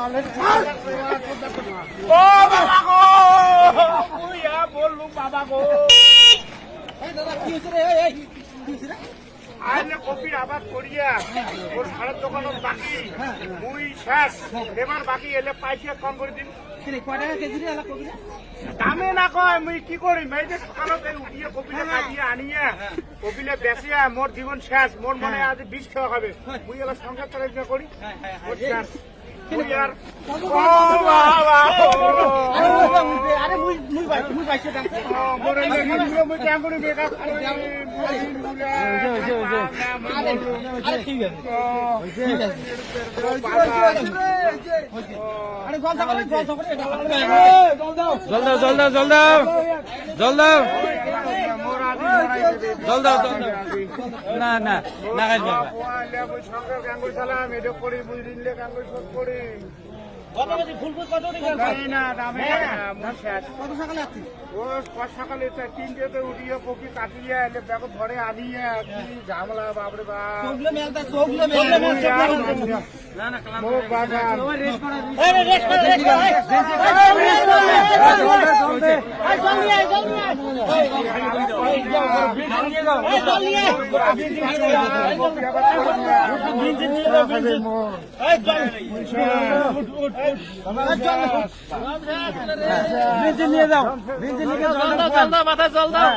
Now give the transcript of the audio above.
ও বাবা গো বললুম বাবা গো আইলে কপির আবাদ করিয়া ওর সারের দোকানত বাকি মুই শেষ এবার বাকি এলে পাইছিয়া কম করে দিন দামে না কয় মুই কি করি মেয়েদের সকালতে উঠিয়ে কপিলে কাটিয়ে আনিয়া কপিলে বেচিয়া মোর জীবন শেষ মোর মনে আজ বিষ খাওয়া হবে মুই এবার সংসার চালাইতে করি মোর শেষ জল দাও জল দাও জল দাও জল দাও না না না সরকার গাঙ্গুই চালাম এটা করি বুঝলি গাঙ্গুই শোধ করি সকালে তিনটেতে উঠিয়ে কপি কাটিয়ে এলে ব্যাগ ধরে আনিয়ে কি ঝামেলা বাপরে নিয়ে যাও মাথা জল দাও